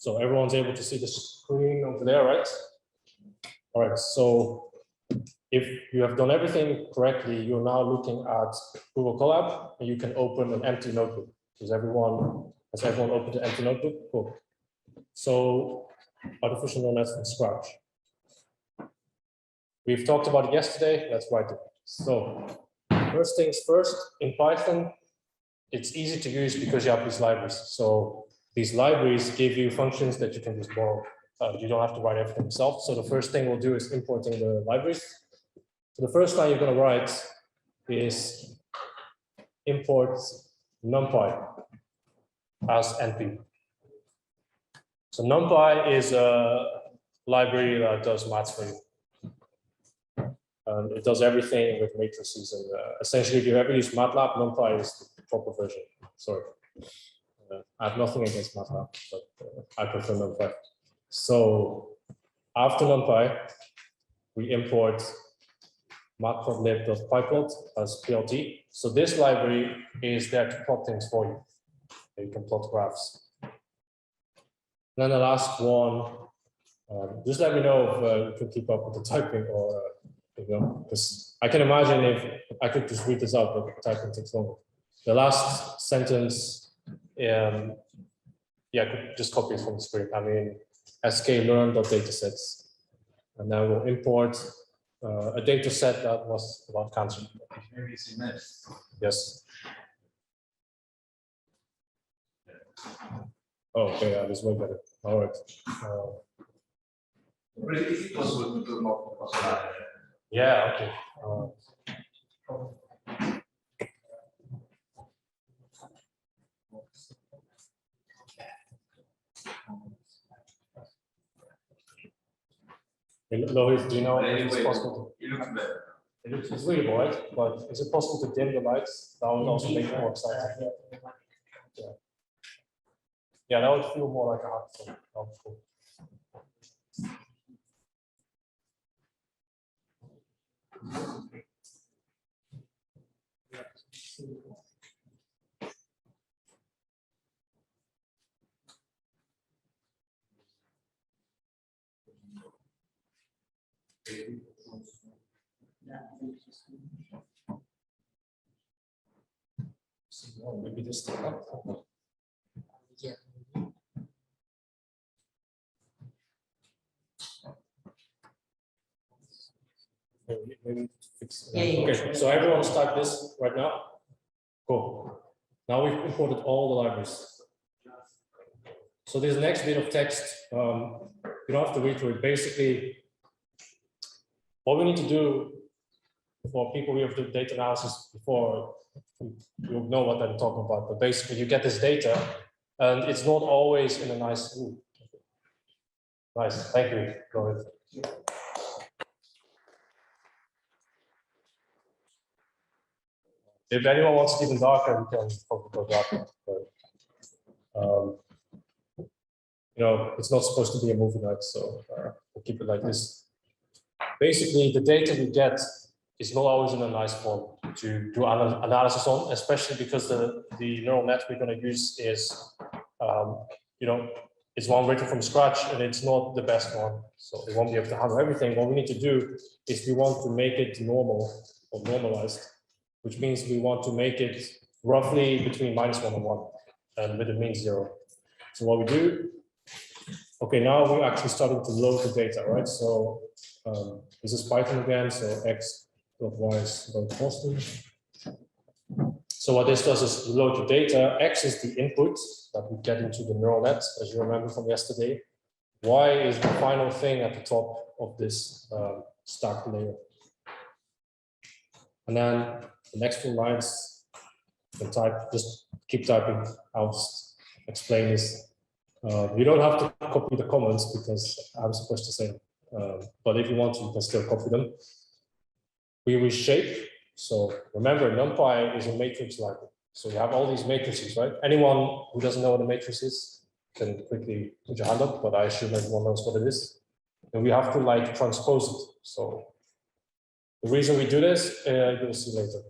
So everyone's able to see the screen over there, right? All right, so if you have done everything correctly, you're now looking at Google Colab, and you can open an empty notebook. Has everyone opened an empty notebook? Cool. So artificial neural nets from scratch. We've talked about it yesterday. Let's write it. So first things first, in Python, it's easy to use because you have these libraries. So these libraries give you functions that you can just borrow. You don't have to write everything yourself. So the first thing we'll do is importing the libraries. So the first line you're going to write is import NumPy as NP. So NumPy is a library that does maths for you. It does everything with matrices, and essentially, if you ever use MATLAB, NumPy is the proper version. Sorry, I have nothing against MATLAB, but I prefer NumPy. So after NumPy, we import matplotlib.pyplot as PLT. So this library is there to plot things for you. You can plot graphs. Then the last one, just let me know if you can keep up with the typing, or because I can imagine if I could just read this out, but typing takes longer. The last sentence, yeah, I could just copy it from the screen. I mean, sklearn.datasets, and then we'll import a data set that was about cancer. Maybe it's in this. Yes. Oh, okay, yeah, this is way better. All right. But is it possible to do multiple slides? Yeah, okay. Lohith, do you know if it's possible? It looks better. It's really bright, but is it possible to dim the lights? That would also make it more exciting. Yeah. Yeah, that would feel more like a hack. So that would be cool. So maybe this thing up. Yeah. Maybe fix it. Okay, so everyone start this right now. Cool. Now we've imported all the libraries. So this next bit of text, you don't have to read through it. Basically, what we need to do for people who have done data analysis before, you'll know what I'm talking about. But basically, you get this data, and it's not always in a nice. Ooh. Nice, thank you, Lohith. If anyone wants it even darker, we can probably go darker. But, you know, it's not supposed to be a movie night, so we'll keep it like this. Basically, the data we get is not always in a nice form to do analysis on, especially because the neural net we're going to use is, you know, it's one written from scratch, and it's not the best one, so it won't be able to handle everything. What we need to do is we want to make it normal or normalized, which means we want to make it roughly between -1 and 1, and with a mean 0. So what we do, okay, now we're actually starting to load the data, right? So this is Python again, so x.y is Boston. So what this does is load the data. X is the input that we get into the neural net, as you remember from yesterday. Y is the final thing at the top of this stack layer. And then the next few lines, you can type, just keep typing. I'll just explain this. You don't have to copy the comments because I'm supposed to say them. But if you want to, you can still copy them. We reshape. So remember, NumPy is a matrix library. So you have all these matrices, right? Anyone who doesn't know what a matrix is can quickly put your hand up, but I assume everyone knows what it is. And we have to like transpose it. So the reason we do this, you'll see later.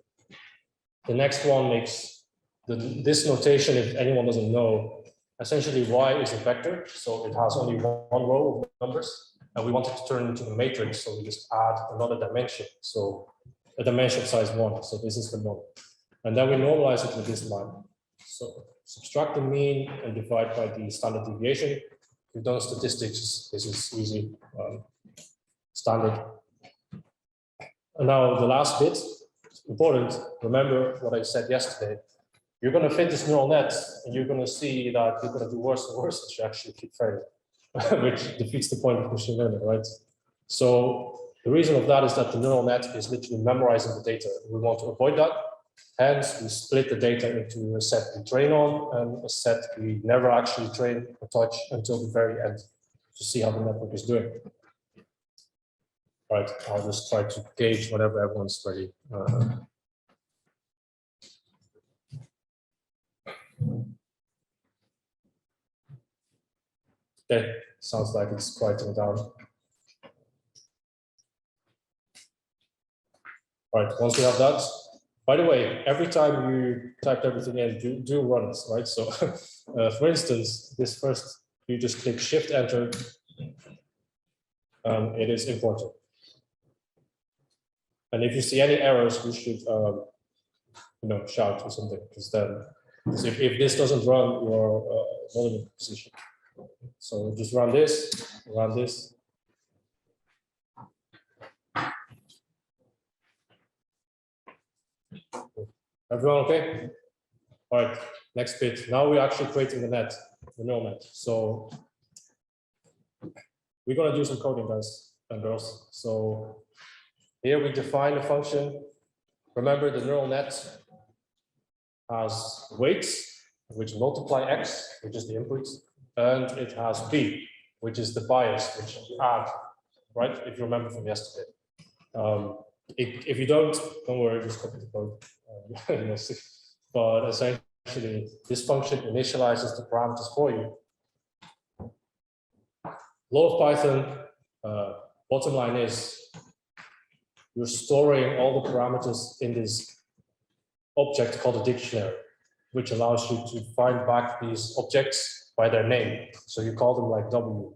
The next one makes this notation, if anyone doesn't know, essentially y is a vector, so it has only one row of numbers, and we want it to turn into a matrix, so we just add another dimension, so a dimension size 1, so this is the norm. And then we normalize it with this line. So subtract the mean and divide by the standard deviation. We've done statistics, this is easy, standard. And now the last bit, important, remember what I said yesterday. You're going to fit this neural net, and you're going to see that you're going to do worse and worse as you actually keep failing, which defeats the point of machine learning, right? So the reason of that is that the neural net is literally memorizing the data. We want to avoid that. Hence, we split the data into a set we train on and a set we never actually train or touch until the very end to see how the network is doing. Right, I'll just try to gauge whenever everyone's ready. Okay, sounds like it's quieting down. Right, once we have that, by the way, every time you type everything in, do run it, right? So, for instance, this first, you just click Shift Enter, it is important. And if you see any errors, you should, shout or something, because then, if this doesn't run, you're not in a position. So just run this, run this. Everyone okay? All right, next bit. Now we're actually creating the net, the neural net. So we're going to do some coding, guys and girls. So here we define a function. Remember, the neural net has weights, which multiply x, which is the input, and it has b, which is the bias, which you add, right? If you remember from yesterday. If you don't worry, just copy the code. You'll see. But essentially, this function initializes the parameters for you. Law of Python, bottom line is you're storing all the parameters in this object called a dictionary, which allows you to find back these objects by their name. So you call them like W.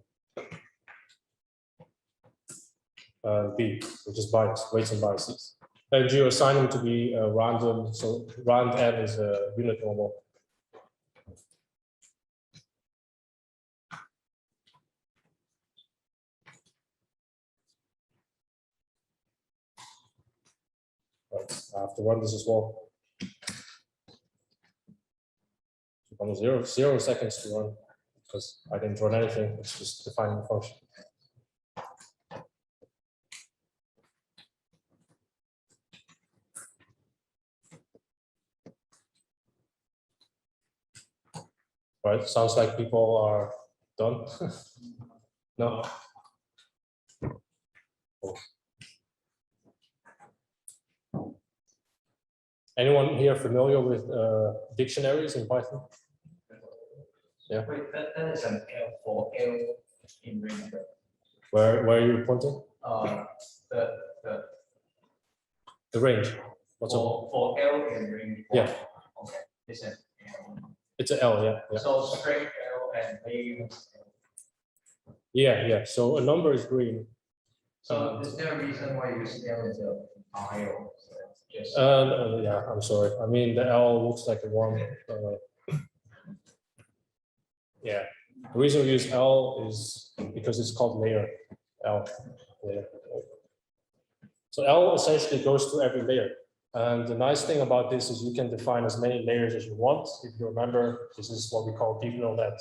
B, which is bias, weights and biases. And you assign them to be random. So rand n is a unit normal. Right, I have to run this as well. 0 seconds to run because I didn't run anything. It's just defining the function. Right, sounds like people are done. No. Oh. Anyone here familiar with dictionaries in Python? Yeah. Wait, that is an L for L in ring. Where are you pointing? The range. What's for L in ring. Yeah. Okay. It's an L. It's an L, yeah. So string L and name. Yeah. So a number is green. So is there a reason why you use L as a I or just? Yeah, I'm sorry. I mean, the L looks like a 1. Yeah. The reason we use L is because it's called layer. L. Layer. So L essentially goes to every layer. And the nice thing about this is you can define as many layers as you want. If you remember, this is what we call deep neural net.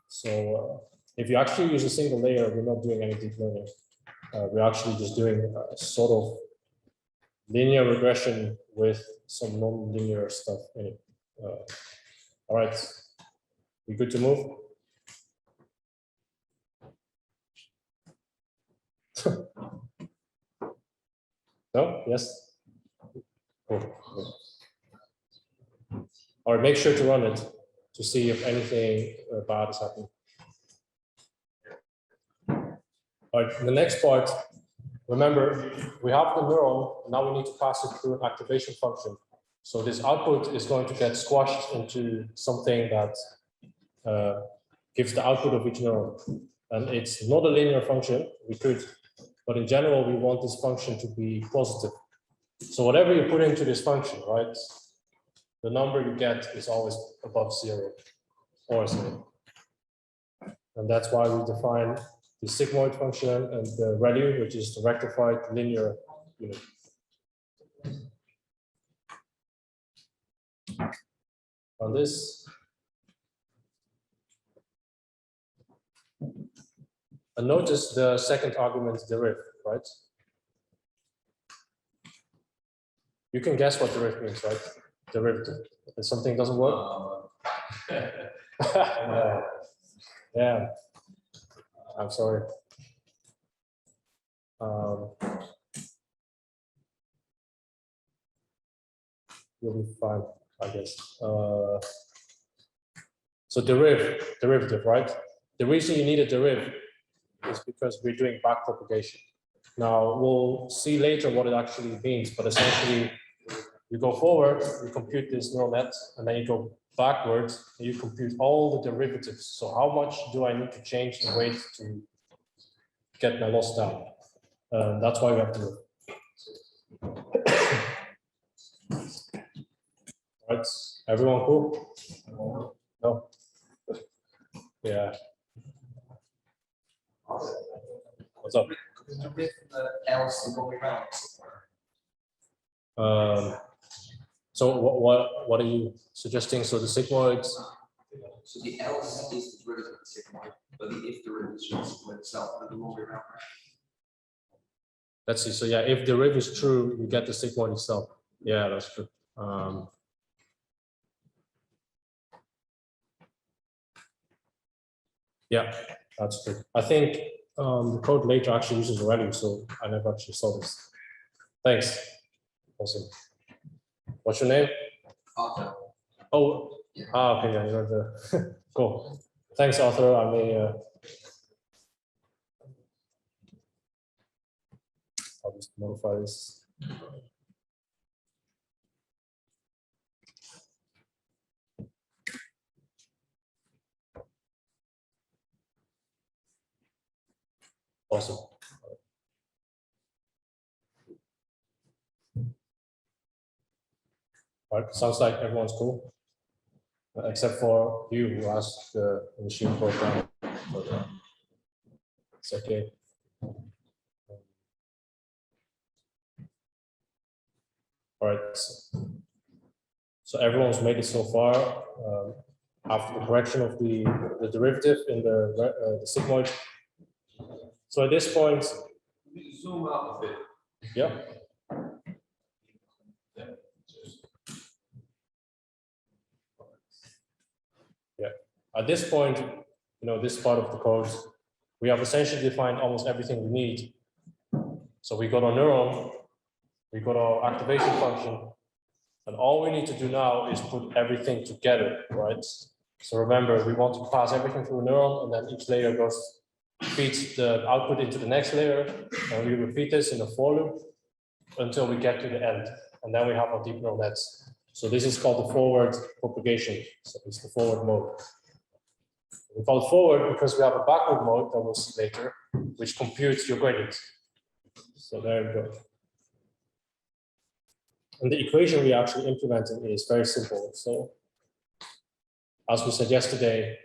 So if you actually use a single layer, we're not doing any deep learning. We're actually just doing sort of linear regression with some non-linear stuff in it. All right, we good to move? No? Yes? Cool. All right, make sure to run it to see if anything bad is happening. All right, the next part, remember, we have the neuron, now we need to pass it through an activation function. So this output is going to get squashed into something that gives the output of each neuron. And it's not a linear function, we could, but in general, we want this function to be positive. So whatever you put into this function, right, the number you get is always above 0 or 0. And that's why we define the sigmoid function and the ReLU, which is the rectified linear unit. On this, and notice the second argument deriv, right? You can guess what deriv means, right? Derivative. If something doesn't work. Yeah. I'm sorry. You'll be fine, I guess. So derivative, right? The reason you need a deriv is because we're doing back propagation. Now we'll see later what it actually means, but essentially you go forward, you compute this neural net, and then you go backwards and you compute all the derivatives. So how much do I need to change the weight to get my loss down? That's why we have to. Right, everyone cool? No? Yeah. What's up? So what are you suggesting? So the sigmoids. So the else is the derivative of the sigmoid, but the if derivative is just sigmoid itself, and the wrong way around. Let's see. So yeah, if the derivative is true, you get the sigmoid itself. Yeah, that's true. Yeah, that's true. I think the code later actually uses a value, so I never actually saw this. Thanks. Awesome. What's your name? Arthur. Oh, Yeah. okay, yeah, you're the cool. Thanks, Arthur. I may I'll just modify this. Awesome. All right, sounds like everyone's cool, except for you who asked the machine program. But, it's okay. All right. So everyone's made it so far. After the correction of the derivative in the sigmoid. So at this point, Zoom out a bit. yeah. Yeah. At this point, you know, this part of the code, we have essentially defined almost everything we need. So we got our neuron, we got our activation function, and all we need to do now is put everything together, right? So remember, we want to pass everything through a neuron, and then each layer feeds the output into the next layer, and we repeat this in a for loop until we get to the end, and then we have our deep neural nets. So this is called the forward propagation. So it's the forward mode. We call it forward because we have a backward mode that we'll see later, which computes your gradient. So there you go. And the equation we actually implementing is very simple. So as we said yesterday,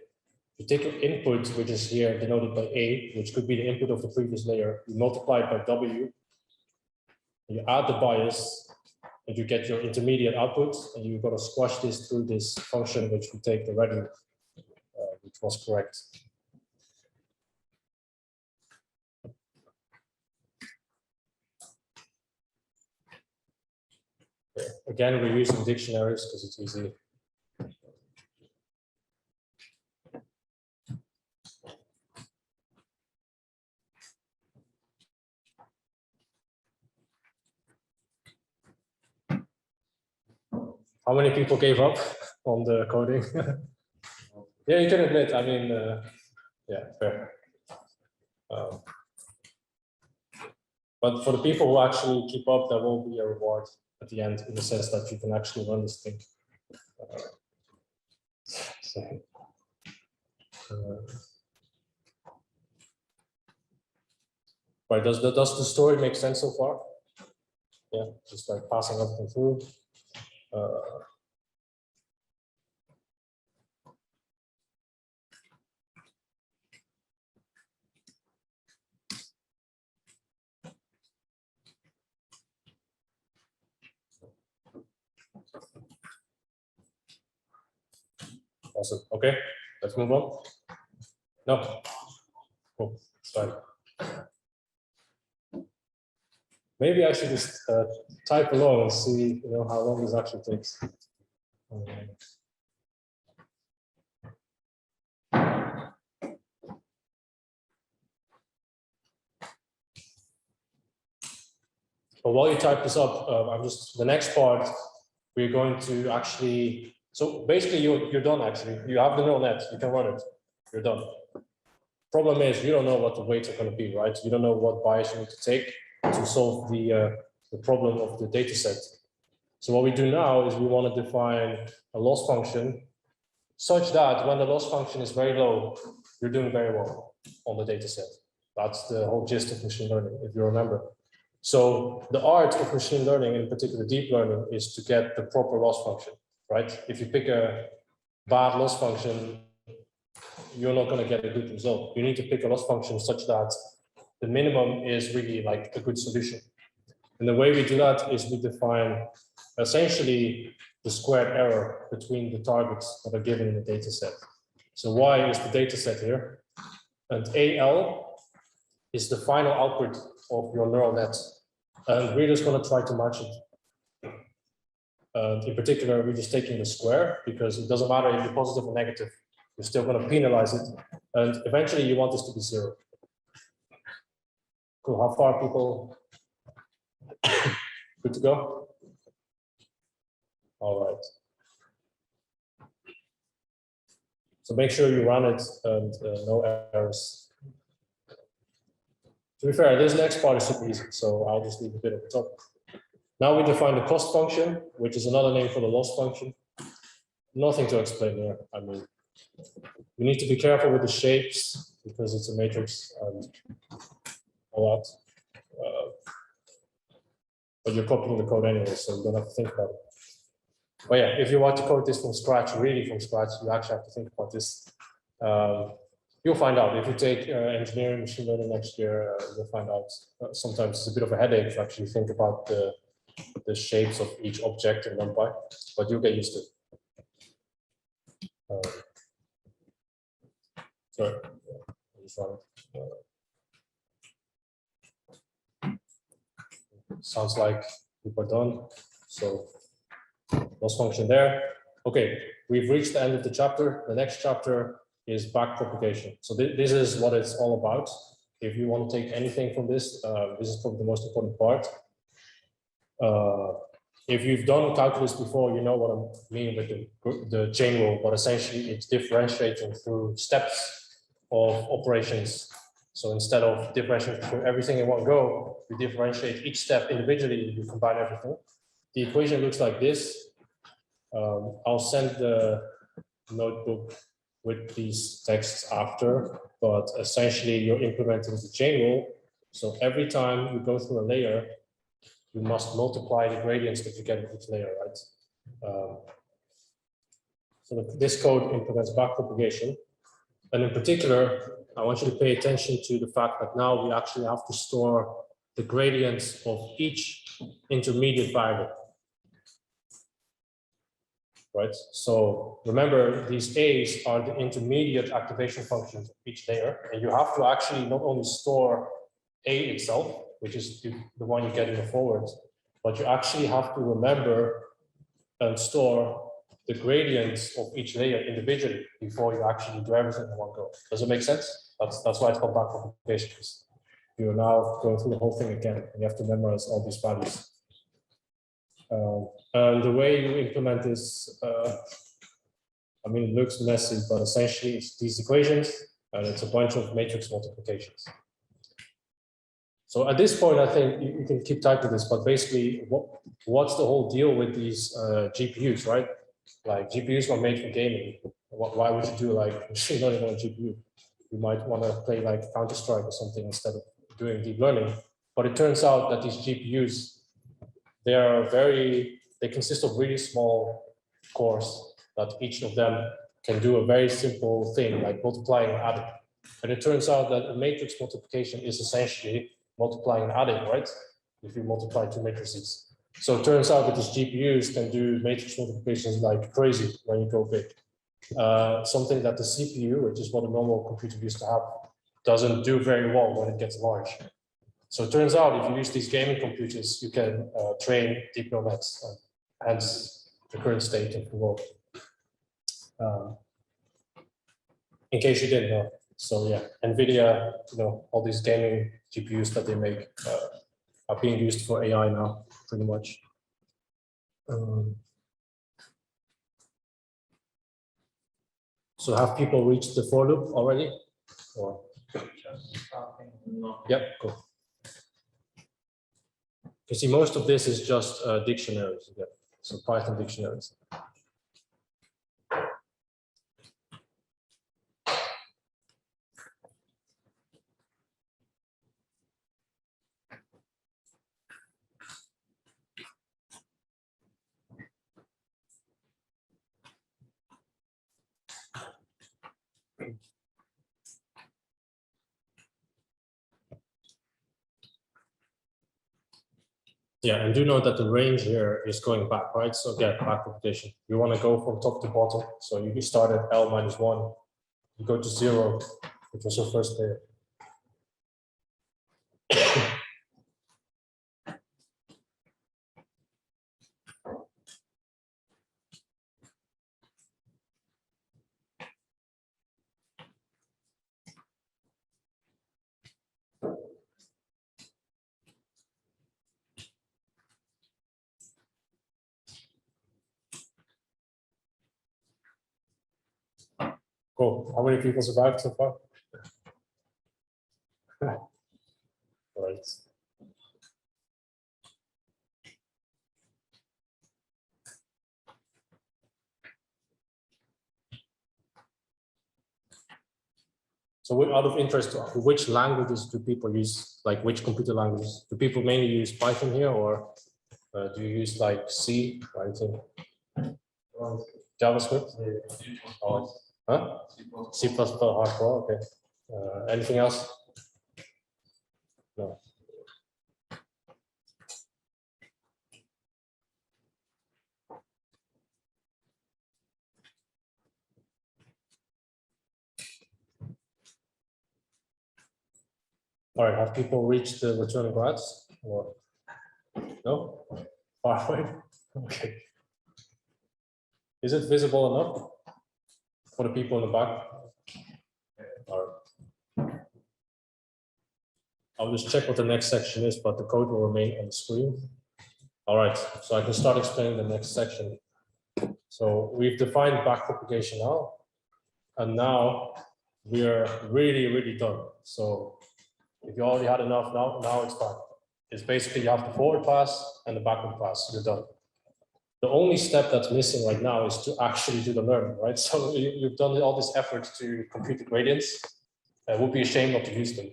you take your input, which is here denoted by A, which could be the input of the previous layer, you multiply it by W, you add the bias, and you get your intermediate output, and you've got to squash this through this function, which we take the value, which was correct. Okay. Again, we're using dictionaries because it's easy. How many people gave up on the coding? Yeah, you can admit, I mean, yeah, fair. But for the people who actually keep up, there will be a reward at the end in the sense that you can actually run this thing. So, Right, does the story make sense so far? Yeah, just like passing everything through. Awesome. Okay, let's move on. No. Cool. Sorry. Maybe I should just type along and see, how long this actually takes. But while you type this up, the next part, we're going to actually, so basically you're done actually. You have the neural net, you can run it, you're done. Problem is, you don't know what the weights are going to be, right? You don't know what bias you need to take to solve the problem of the data set. So what we do now is we want to define a loss function such that when the loss function is very low, you're doing very well on the data set. That's the whole gist of machine learning, if you remember. So the art of machine learning, in particular deep learning, is to get the proper loss function, right? If you pick a bad loss function, you're not going to get a good result. You need to pick a loss function such that the minimum is really like a good solution. And the way we do that is we define essentially the squared error between the targets that are given in the data set. So Y is the data set here, and AL is the final output of your neural net. And we're just going to try to match it. And in particular, we're just taking the square because it doesn't matter if you're positive or negative, you're still going to penalize it. And eventually you want this to be 0. Cool. How far people? Good to go? All right. So make sure you run it and no errors. To be fair, this next part is super easy, so I'll just leave a bit at the top. Now we define the cost function, which is another name for the loss function. Nothing to explain here. I mean, we need to be careful with the shapes because it's a matrix and all that. But you're copying the code anyway, so you don't have to think about it. But yeah, if you want to code this from scratch, really from scratch, you actually have to think about this. You'll find out if you take engineering machine learning next year, you'll find out sometimes it's a bit of a headache to actually think about the shapes of each object in NumPy, but you'll get used to it. Sorry, I just run it. Sounds like we're done. So loss function there. Okay, we've reached the end of the chapter. The next chapter is backpropagation. So this is what it's all about. If you want to take anything from this, this is probably the most important part. If you've done calculus before, you know what I mean with the chain rule, but essentially it's differentiating through steps of operations. So instead of differentiating through everything in one go, you differentiate each step individually, you combine everything. The equation looks like this. I'll send the notebook with these texts after, but essentially you're implementing the chain rule. So every time you go through a layer, you must multiply the gradients that you get in each layer, right? So this code implements backpropagation. And in particular, I want you to pay attention to the fact that now we actually have to store the gradients of each intermediate variable. Right? So remember, these A's are the intermediate activation functions of each layer, and you have to actually not only store A itself, which is the one you get in the forward, but you actually have to remember and store the gradients of each layer individually before you actually do everything in one go. Does it make sense? That's why it's called backpropagation. You're now going through the whole thing again, and you have to memorize all these values. And the way you implement this, I mean, it looks messy, but essentially it's these equations, and it's a bunch of matrix multiplications. So at this point, I think you can keep typing this, but basically, what's the whole deal with these GPUs, right? Like GPUs were made for gaming. Why would you do like machine learning on a GPU? You might want to play like Counter-Strike or something instead of doing deep learning. But it turns out that these GPUs, they consist of really small cores that each of them can do a very simple thing like multiplying and adding. And it turns out that a matrix multiplication is essentially multiplying and adding, right? If you multiply two matrices. So it turns out that these GPUs can do matrix multiplications like crazy when you go big. Something that the CPU, which is what a normal computer used to have, doesn't do very well when it gets large. So it turns out if you use these gaming computers, you can train deep neural nets, hence the current state of the world. In case you didn't know. So yeah, NVIDIA, all these gaming GPUs that they make are being used for AI now, pretty much. So have people reached the for loop already? Or? Yep, cool. You see, most of this is just dictionaries, yeah. So Python dictionaries. Yeah, and do note that the range here is going back, right? So again, back propagation. You want to go from top to bottom. So you start at L minus 1, you go to 0, which was your first layer. Cool. How many people survived so far? Right. So out of interest, which languages do people use? Like which computer languages? Do people mainly use Python here, or do you use like C or anything? JavaScript? Oh, huh? C++ hardcore, okay. Anything else? No. All right, have people reached the return grads? Or no? Far away? Okay. Is it visible enough for the people in the back? All right. I'll just check what the next section is, but the code will remain on the screen. All right, so I can start explaining the next section. So we've defined backpropagation now, and now we are really done. So if you already had enough, now it's fine. It's basically you have the forward pass and the backward pass, you're done. The only step that's missing right now is to actually do the learning, right? So you've done all this effort to compute the gradients. It would be a shame not to use them.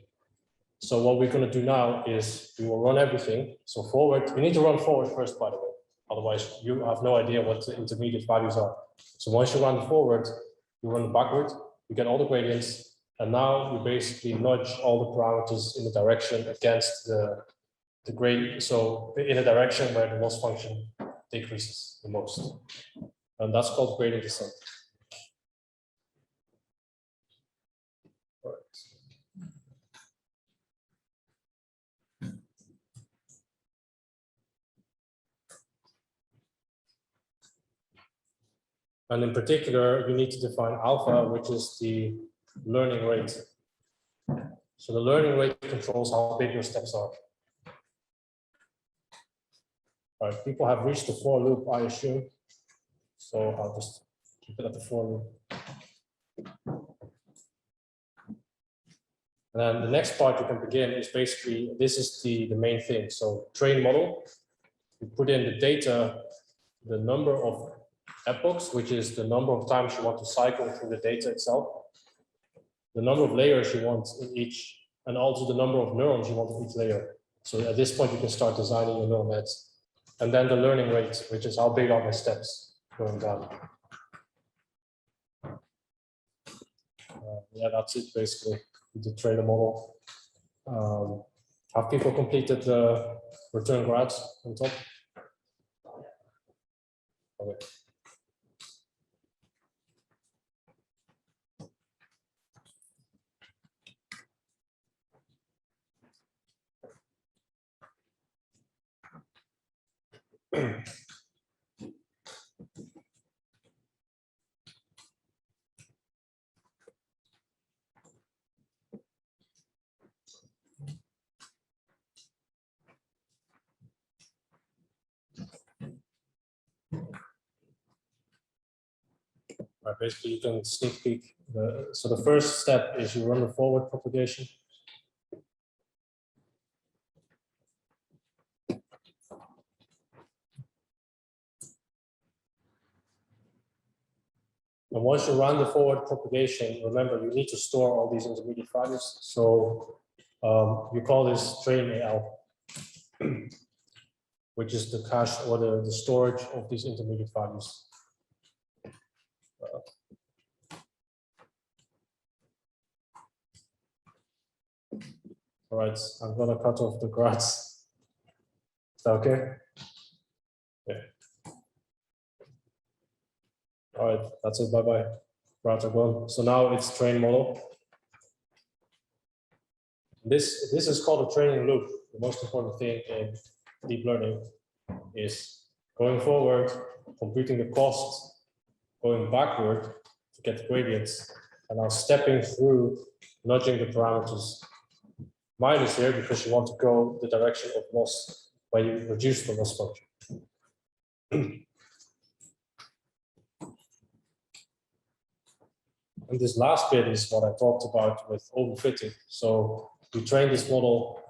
So what we're going to do now is we will run everything. So forward, you need to run forward first, by the way. Otherwise, you have no idea what the intermediate values are. So once you run forward, you run backward, you get all the gradients, and now you basically nudge all the parameters in the direction against the gradient. So in a direction where the loss function decreases the most. And that's called gradient descent. All right. And in particular, you need to define alpha, which is the learning rate. So the learning rate controls how big your steps are. All right, people have reached the for loop, I assume. So I'll just keep it at the for loop. And then the next part you can begin is basically, this is the main thing. So train model, you put in the data, the number of epochs, which is the number of times you want to cycle through the data itself, the number of layers you want in each, and also the number of neurons you want in each layer. So at this point, you can start designing your neural nets. And then the learning rate, which is how big are my steps going down. Yeah, that's it basically, the trainer model. Have people completed the return grads on top? Okay. Right, basically, you can sneak peek. So the first step is you run the forward propagation. And once you run the forward propagation, remember, you need to store all these intermediate values. So you call this train AL, which is the cache or the storage of these intermediate values. All right, I'm gonna cut off the grads. Is that okay? Yeah. All right, that's it. Bye-bye. Grads are gone. So now it's train model. This is called a training loop. The most important thing in deep learning is going forward, computing the cost, going backward to get the gradients, and now stepping through, nudging the parameters. Minus here because you want to go the direction of loss, where you reduce the loss function. And this last bit is what I talked about with overfitting. So you train this model,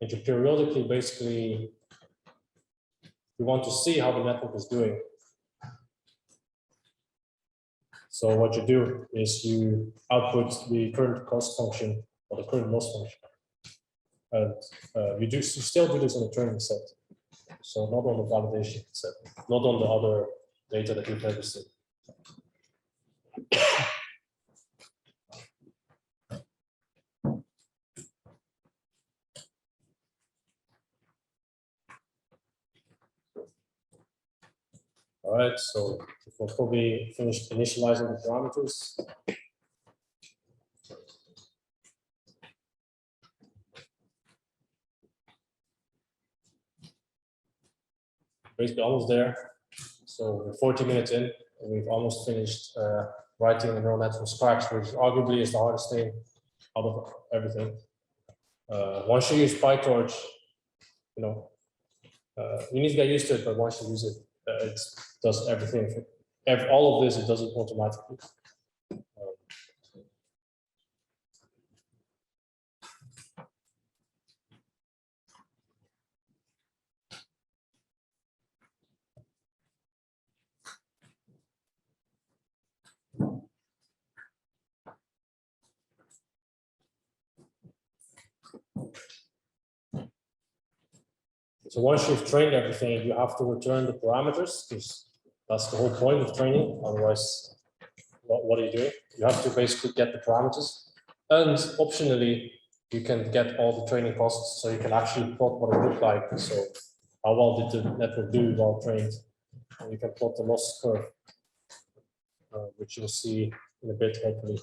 and you periodically, basically, you want to see how the network is doing. So what you do is you output the current cost function or the current loss function. And you still do this on the training set. So not on the validation set, not on the other data that you've never seen. All right, so we'll probably finish initializing the parameters. Basically almost there. So we're 40 minutes in, and we've almost finished writing a neural net from scratch, which arguably is the hardest thing out of everything. Once you use PyTorch, you know, you need to get used to it, but once you use it, it does everything. All of this, it does it automatically. So once you've trained everything, you have to return the parameters, because that's the whole point of training. Otherwise, what are you doing? You have to basically get the parameters, and optionally, you can get all the training costs, so you can actually plot what it looked like. So how well did the network do while trained? And you can plot the loss curve, which you'll see in a bit, hopefully.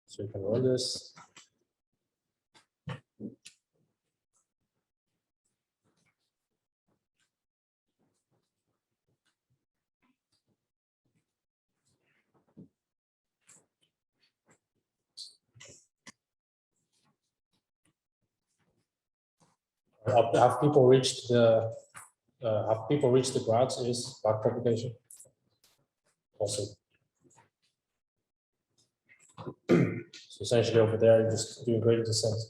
So you can run this. Have people reached the grads is back propagation? Awesome. So essentially over there, you're just doing gradient descent.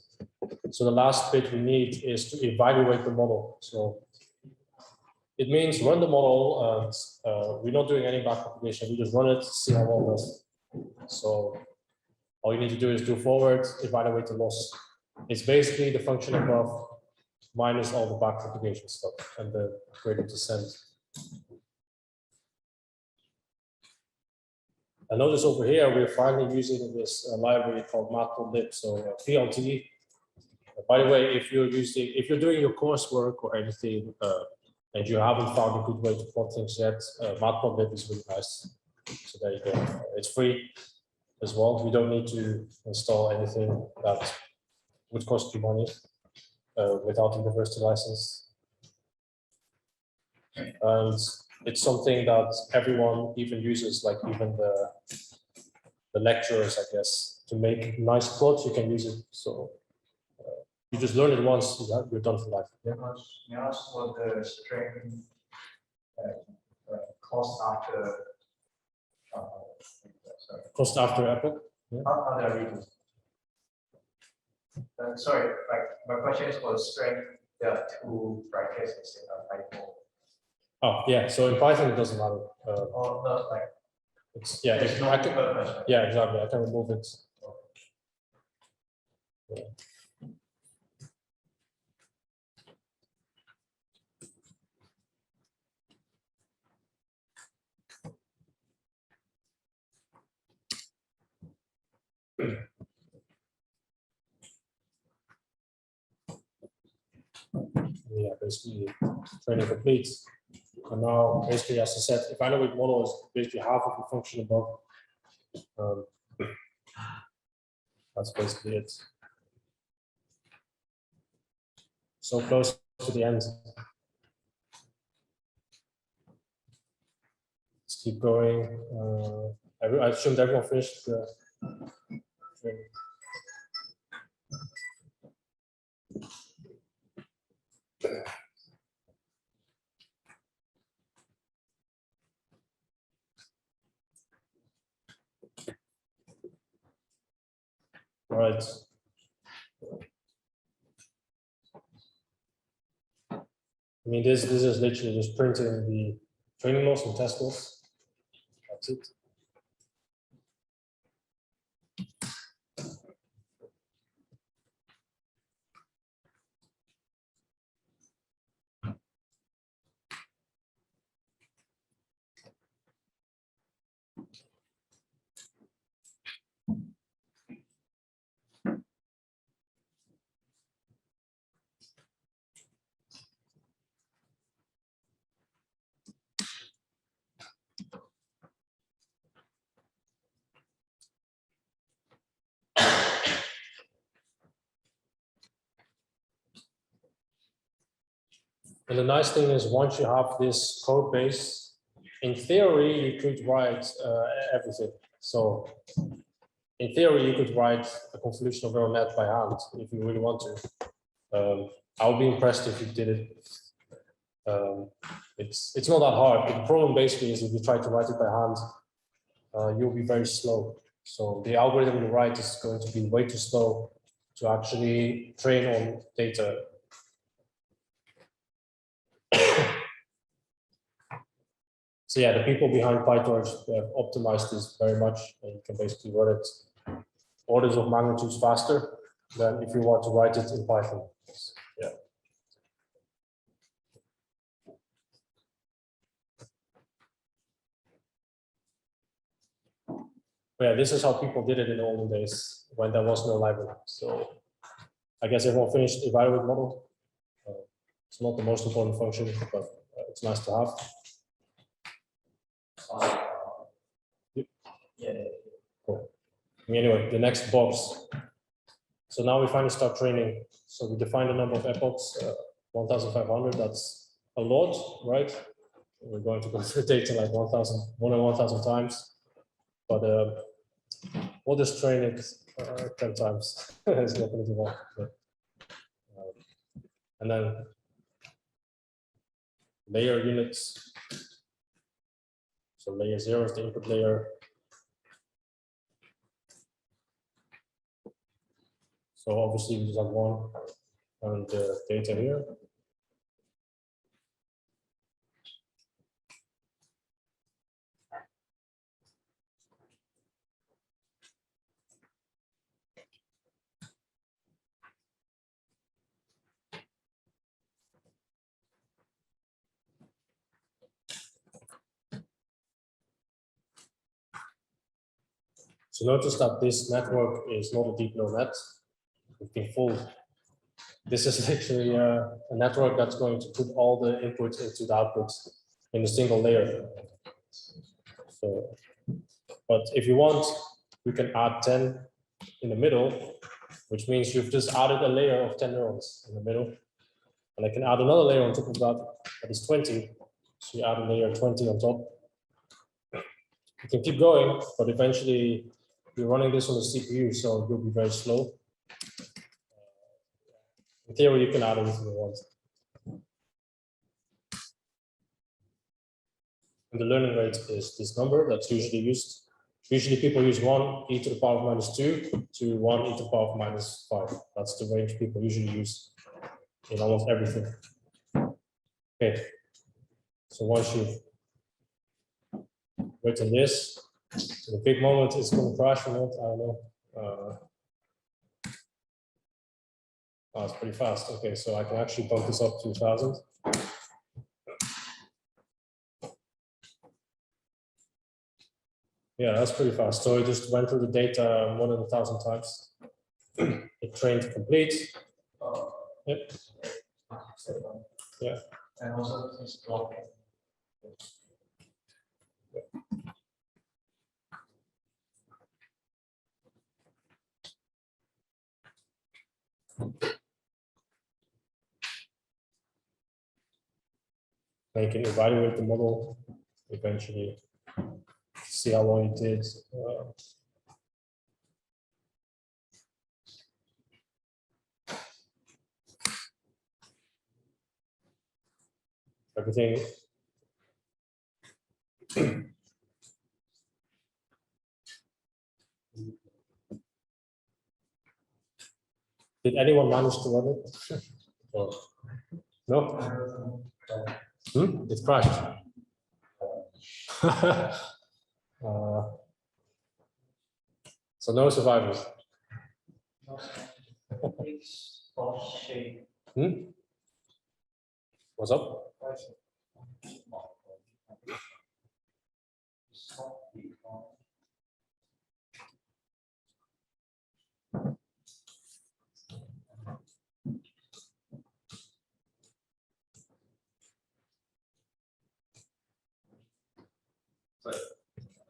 So the last bit we need is to evaluate the model. So It means run the model, and we're not doing any back propagation. We just run it, see how well it does. So all you need to do is do forward, evaluate the loss. It's basically the function above minus all the back propagation stuff and the gradient descent. And notice over here, we're finally using this library called matplotlib. So PLT. By the way, if you're doing your coursework or anything, and you haven't found a good way to plot things yet, matplotlib is really nice. So there you go. It's free as well. You don't need to install anything that would cost you money without a university license. And it's something that everyone even uses, like even the lecturers, I guess, to make nice plots. You can use it. So you just learn it once, you're done for life. Yeah. May I ask what the string cost after? Sorry. Cost after Apple. How did I read this? Sorry, like my question is for the string. There are two brackets instead of hyphen. Oh yeah. So in Python it doesn't matter. Oh no, like It's yeah. there's no purpose, right? Yeah, exactly. I can remove it. Yeah. Yeah, basically training complete. And now basically, as I said, evaluate model is basically half of the function above. That's basically it. So close to the end. Let's keep going. I assumed everyone finished the training. All right. I mean, this is literally just printing the training loss and test loss. That's it. And the nice thing is, once you have this code base, in theory, you could write everything. So in theory, you could write a convolutional neural net by hand if you really want to. I would be impressed if you did it. It's not that hard. The problem basically is if you try to write it by hand, you'll be very slow. So the algorithm you write is going to be way too slow to actually train on data. So yeah, the people behind PyTorch have optimized this very much, and you can basically run it orders of magnitudes faster than if you want to write it in Python. Yeah. But yeah, this is how people did it in the olden days when there was no library. So I guess everyone finished evaluate model. It's not the most important function, but it's nice to have. Yeah. Cool. Anyway, the next box. So now we finally start training. So we define the number of epochs, 1,500. That's a lot, right? We're going to go through data like 1,000, more than 1,000 times. But we'll just train it 10 times. It's not going to do that. But, and then layer units. So layer 0 is the input layer. So obviously we just have 1 and data here. So notice that this network is not a deep neural net. It's been fooled. This is actually a network that's going to put all the inputs into the outputs in a single layer. So, but if you want, you can add 10 in the middle, which means you've just added a layer of 10 neurons in the middle. And I can add another layer on top of that, that is 20. So you add a layer 20 on top. You can keep going, but eventually you're running this on the CPU, so it will be very slow. In theory, you can add anything you want. And the learning rate is this number that's usually used. Usually people use 1 e to the power of minus 2 to 1 e to the power of minus 5. That's the range people usually use in almost everything. Okay, so once you've written this, the big moment is going to crash or not, I don't know. Oh, it's pretty fast. Okay, so I can actually bump this up to 1,000. Yeah, that's pretty fast. So it just went through the data more than 1,000 times. It trained complete. Yep. Yeah. And also this block. And you can evaluate the model eventually, see how long it did. Everything. Did anyone manage to run it? Or, no? It crashed. So no survivors. What's up?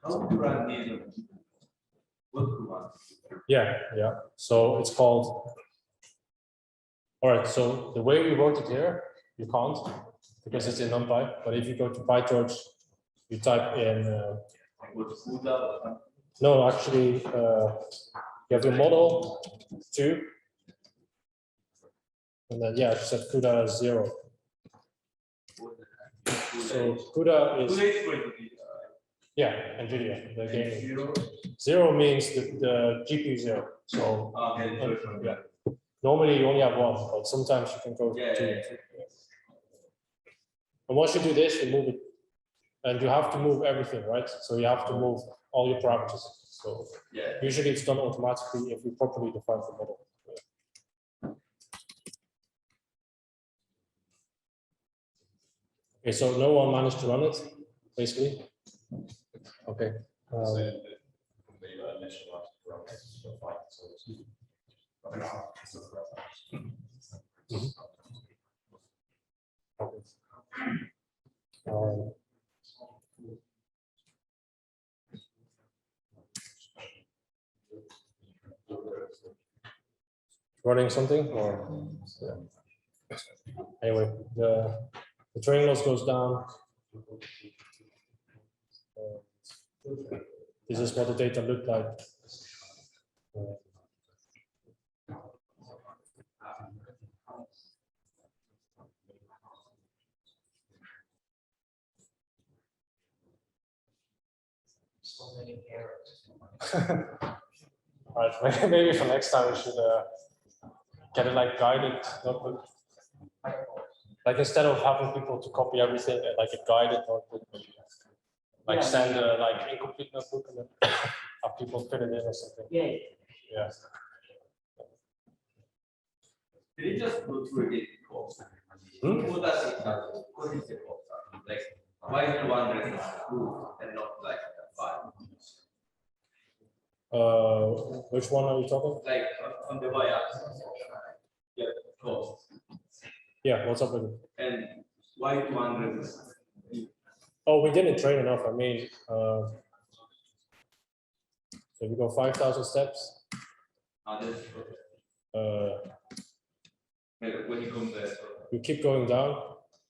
How to run the work command? Yeah. So it's called. All right. So the way we wrote it here, you can't because it's in NumPy. But if you go to PyTorch, you type in. No, actually, you have your model 2, and then yeah, just set CUDA 0. So CUDA is NVIDIA, the gaming. 0 means the GPU 0. So yeah. Normally you only have 1, but sometimes you can go to 2. And once you do this, you move it, and you have to move everything, right? So you have to move all your parameters. So usually it's done automatically if you properly define the model. Okay, so no one managed to run it, basically. Okay. Running something or anyway, the training loss goes down. This is what the data looked like. So many errors. All right, maybe for next time we should get it like guided notebook. Like instead of having people to copy everything, like a guided notebook, like send a like incomplete notebook and then have people fill it in or something. Yeah. Yeah. Did you just go through it? What does it have? What is it? Like, why is the 1 2 and not like 5? Which one are you talking? Like on the y-axis. Yeah, cost. Yeah, what's up with it? And why 200? Oh, we didn't train enough. I mean, so we go 5,000 steps. When you come there. You keep going down.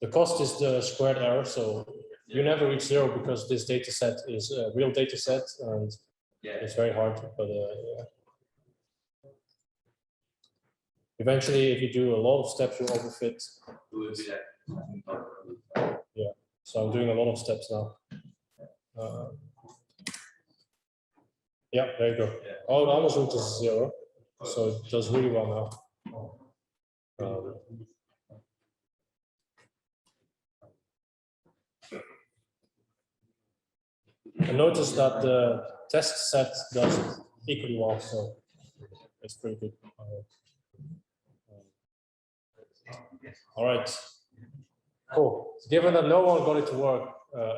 The cost is the squared error, so you never reach zero because this data set is a real data set, and it's very hard. But yeah. Eventually, if you do a lot of steps, you overfit. Yeah, so I'm doing a lot of steps now. Yeah, there you go. Oh, it almost reaches zero, so it does really well now. I noticed that the test set does it equally well, so it's pretty good. All right, cool. Given that no one got it to work,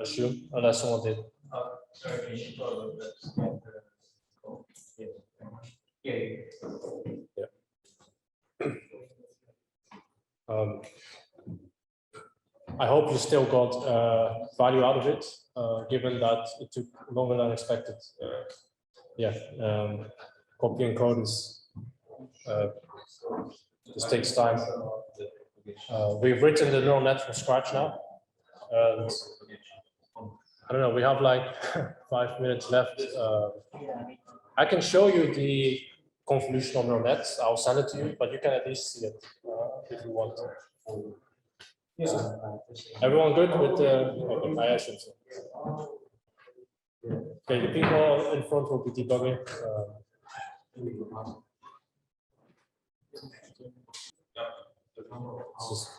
assume, unless someone did. Yeah. I hope you still got value out of it, given that it took longer than expected. Yeah, copying code is this takes time. We've written the neural net from scratch now. And I don't know, we have like 5 minutes left. I can show you the convolutional neural nets. I'll send it to you, but you can at least see it if you want. So, everyone good with the I assume so. Okay, the people in front will be debugging. This is